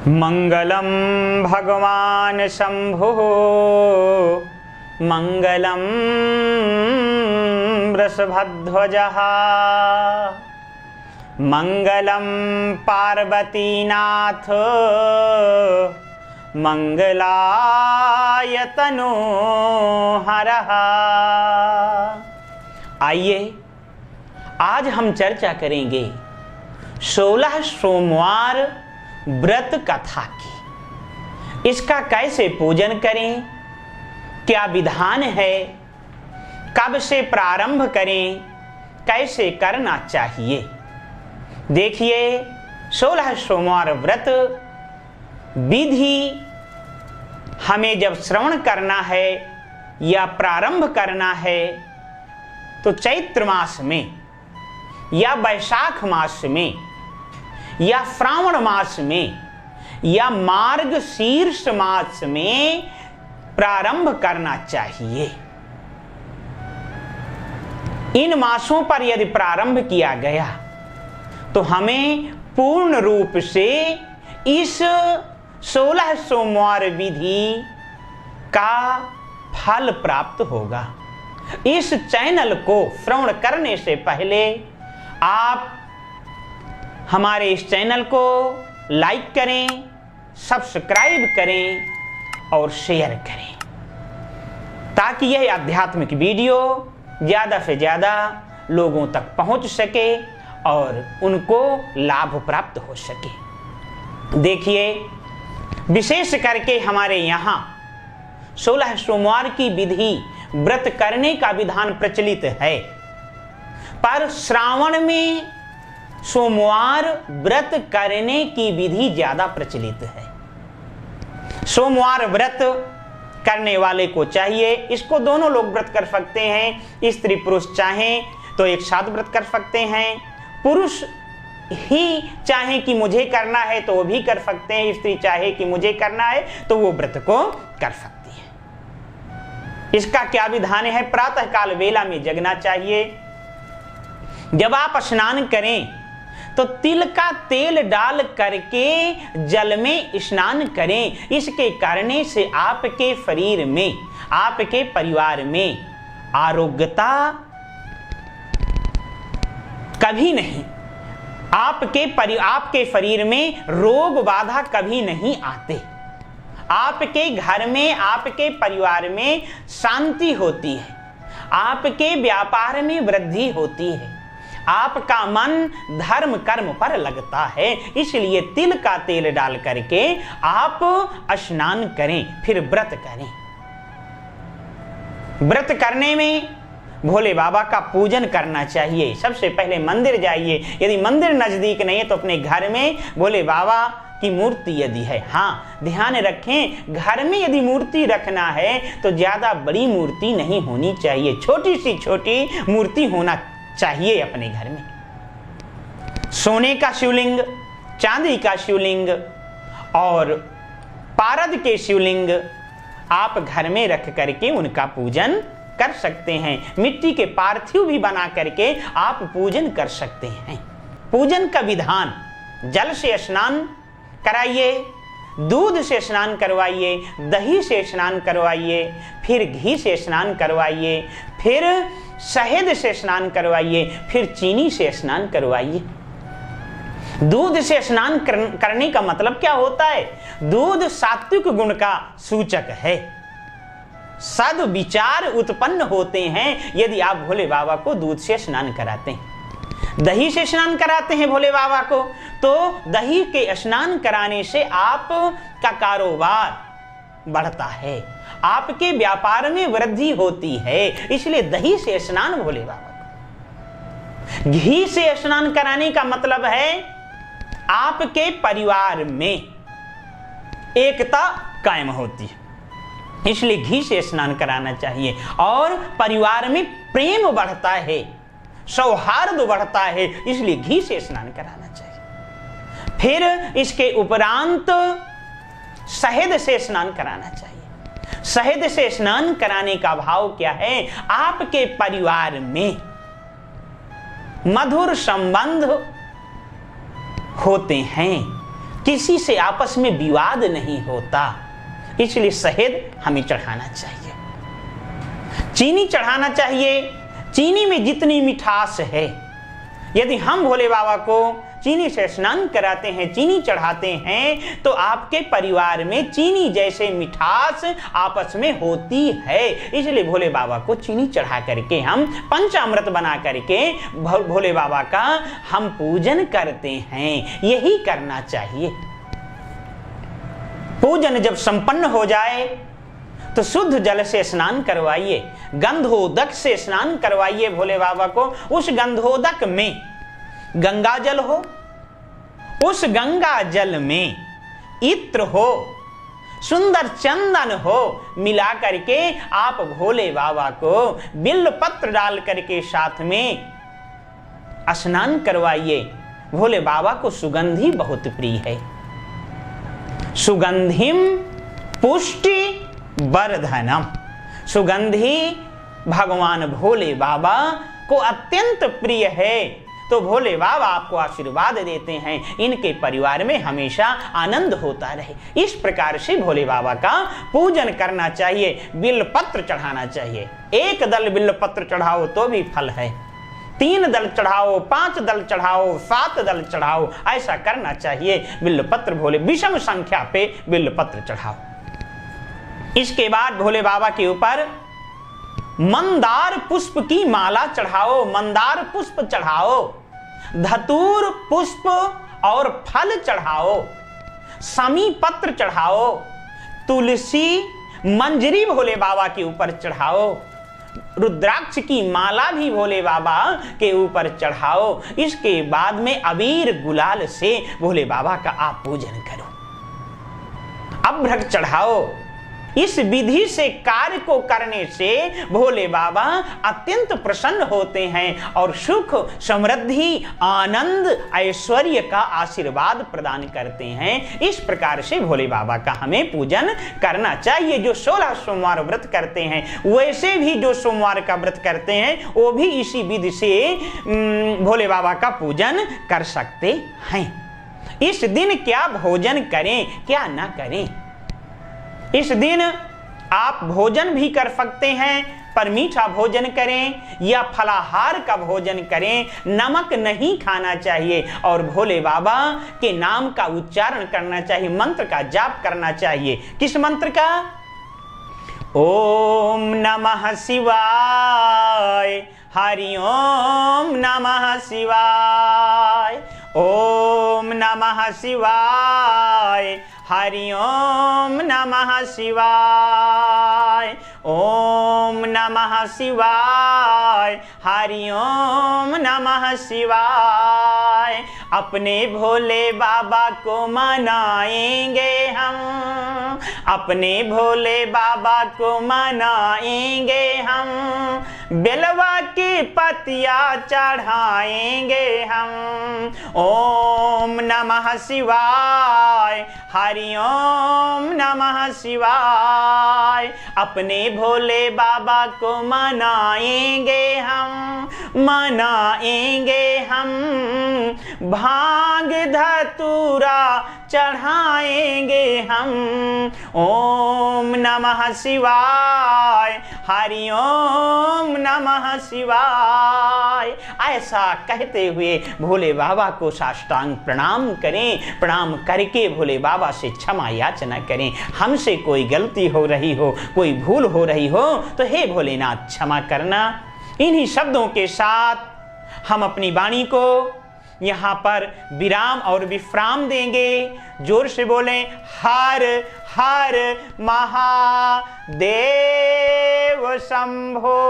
मंगलम भगवान शंभुः मंगलम वृषभध्वजः मंगलम पार्वतीनाथ मंगलाय तनोहरः। आइए आज हम चर्चा करेंगे 16 सोमवार व्रत कथा की। इसका कैसे पूजन करें, क्या विधान है, कब से प्रारंभ करें, कैसे करना चाहिए। देखिए 16 सोमवार व्रत विधि हमें जब श्रवण करना है या प्रारंभ करना है तो चैत्र मास में या वैशाख मास में या श्रावण मास में या मार्गशीर्ष मास में प्रारंभ करना चाहिए। इन मासों पर यदि प्रारंभ किया गया तो हमें पूर्ण रूप से इस 16 सोमवार विधि का फल प्राप्त होगा। इस चैनल को श्रवण करने से पहले आप हमारे इस चैनल को लाइक करें, सब्सक्राइब करें और शेयर करें ताकि यह आध्यात्मिक वीडियो ज़्यादा से ज़्यादा लोगों तक पहुंच सके और उनको लाभ प्राप्त हो सके। देखिए विशेष करके हमारे यहाँ 16 सोमवार की विधि व्रत करने का विधान प्रचलित है, पर श्रावण में सोमवार व्रत करने की विधि ज्यादा प्रचलित है। सोमवार व्रत करने वाले को चाहिए, इसको दोनों लोग व्रत कर सकते हैं। स्त्री पुरुष चाहें तो एक साथ व्रत कर सकते हैं, पुरुष ही चाहे कि मुझे करना है तो वो भी कर सकते हैं, स्त्री चाहे कि मुझे करना है तो वो व्रत को कर सकती है। इसका क्या विधान है? प्रातः काल वेला में जगना चाहिए। जब आप स्नान करें तो तिल का तेल डाल करके जल में स्नान करें। इसके करने से आपके शरीर में, आपके परिवार में आरोग्यता कभी नहीं, आपके शरीर में रोग बाधा कभी नहीं आते। आपके घर में, आपके परिवार में शांति होती है, आपके व्यापार में वृद्धि होती है, आपका मन धर्म कर्म पर लगता है। इसलिए तिल का तेल डाल करके आप स्नान करें, फिर व्रत करें। व्रत करने में भोले बाबा का पूजन करना चाहिए। सबसे पहले मंदिर जाइए, यदि मंदिर नजदीक नहीं है तो अपने घर में भोले बाबा की मूर्ति यदि है, हाँ ध्यान रखें घर में यदि मूर्ति रखना है तो ज्यादा बड़ी मूर्ति नहीं होनी चाहिए, छोटी सी छोटी मूर्ति होना चाहिए अपने घर में। सोने का शिवलिंग, चांदी का शिवलिंग और पारद के शिवलिंग आप घर में रख करके उनका पूजन कर सकते हैं। मिट्टी के पार्थिव भी बना करके आप पूजन कर सकते हैं। पूजन का विधान, जल से स्नान कराइए, दूध से स्नान करवाइए, दही से स्नान करवाइए, फिर घी से स्नान करवाइए, फिर शहद से स्नान करवाइए, फिर चीनी से स्नान करवाइए। दूध से स्नान करने का मतलब क्या होता है? दूध सात्विक गुण का सूचक है। सद्विचार उत्पन्न होते हैं यदि आप भोले बाबा को दूध से स्नान कराते हैं। दही से स्नान कराते हैं भोले बाबा को तो दही के स्नान कराने से आपका कारोबार बढ़ता है, आपके व्यापार में वृद्धि होती है। इसलिए दही से स्नान भोले बाबा को। घी से स्नान कराने का मतलब है आपके परिवार में एकता कायम होती है, इसलिए घी से स्नान कराना चाहिए। और परिवार में प्रेम बढ़ता है, सौहार्द बढ़ता है, इसलिए घी से स्नान कराना चाहिए। फिर इसके उपरांत शहद से स्नान कराना चाहिए। शहद से स्नान कराने का भाव क्या है? आपके परिवार में मधुर संबंध होते हैं, किसी से आपस में विवाद नहीं होता, इसलिए शहद हमें चढ़ाना चाहिए, चीनी चढ़ाना चाहिए। चीनी में जितनी मिठास है, यदि हम भोले बाबा को चीनी से स्नान कराते हैं, चीनी चढ़ाते हैं, तो आपके परिवार में चीनी जैसे मिठास आपस में होती है। इसलिए भोले बाबा को चीनी चढ़ा करके हम पंचामृत बना करके भोले बाबा का हम पूजन करते हैं। यही करना चाहिए। पूजन जब संपन्न हो जाए तो शुद्ध जल से स्नान करवाइए, गंधोदक से स्नान करवाइए भोले बाबा को। उस गंधोदक में गंगा जल हो, उस गंगा जल में इत्र हो, सुंदर चंदन हो, मिला करके आप भोले बाबा को बिल्व पत्र डाल करके साथ में स्नान करवाइए। भोले बाबा को सुगंधी बहुत प्रिय है। सुगंधिम पुष्टि वर्धनम, सुगंधी भगवान भोले बाबा को अत्यंत प्रिय है। तो भोले बाबा आपको आशीर्वाद देते हैं, इनके परिवार में हमेशा आनंद होता रहे। इस प्रकार से भोले बाबा का पूजन करना चाहिए। बिल्व पत्र चढ़ाना चाहिए। एक दल बिल्व पत्र चढ़ाओ तो भी फल है, 3 दल चढ़ाओ, 5 दल चढ़ाओ, 7 दल चढ़ाओ, ऐसा करना चाहिए। बिल्व पत्र भोले विषम संख्या पे बिल्व पत्र चढ़ाओ। इसके बाद भोले बाबा के ऊपर मंदार पुष्प की माला चढ़ाओ, मंदार पुष्प चढ़ाओ, धतूर पुष्प और फल चढ़ाओ, समी पत्र चढ़ाओ, तुलसी मंजरी भोले बाबा के ऊपर चढ़ाओ, रुद्राक्ष की माला भी भोले बाबा के ऊपर चढ़ाओ। इसके बाद में अबीर गुलाल से भोले बाबा का आप पूजन करो, अभ्रक चढ़ाओ। इस विधि से कार्य को करने से भोले बाबा अत्यंत प्रसन्न होते हैं और सुख, समृद्धि, आनंद, ऐश्वर्य का आशीर्वाद प्रदान करते हैं। इस प्रकार से भोले बाबा का हमें पूजन करना चाहिए। जो 16 सोमवार व्रत करते हैं, वैसे भी जो सोमवार का व्रत करते हैं, वो भी इसी विधि से भोले बाबा का पूजन कर सकते हैं। इस दिन क्या भोजन करें, क्या ना करें। इस दिन आप भोजन भी कर सकते हैं, पर मीठा भोजन करें या फलाहार का भोजन करें। नमक नहीं खाना चाहिए और भोले बाबा के नाम का उच्चारण करना चाहिए, मंत्र का जाप करना चाहिए। किस मंत्र का? ओम नमः शिवाय, हरि ओम नमः शिवाय, ओम नमः शिवाय, हरि ओम नमः शिवाय, ओम नमः शिवाय, हरि ओम नमः शिवाय। अपने भोले बाबा को मनाएंगे हम, अपने भोले बाबा को मनाएंगे हम, बेलवा की पतिया चढ़ाएंगे हम। ओम नमः शिवाय, हरि ओम नमः शिवाय। अपने भोले बाबा को मनाएंगे हम, मनाएंगे हम, भांग धतूरा चढ़ाएंगे हम। ओम नमः शिवाय, हरि ओम नमः शिवाय। ऐसा कहते हुए भोले बाबा को साष्टांग प्रणाम करें। प्रणाम करके भोले बाबा से क्षमा याचना करें। हमसे कोई गलती हो रही हो, कोई भूल हो रही हो, तो हे भोलेनाथ क्षमा करना। इन्हीं शब्दों के साथ हम अपनी वाणी को यहाँ पर विराम और विश्राम देंगे। जोर से बोलें, हर हर महादेव शंभो।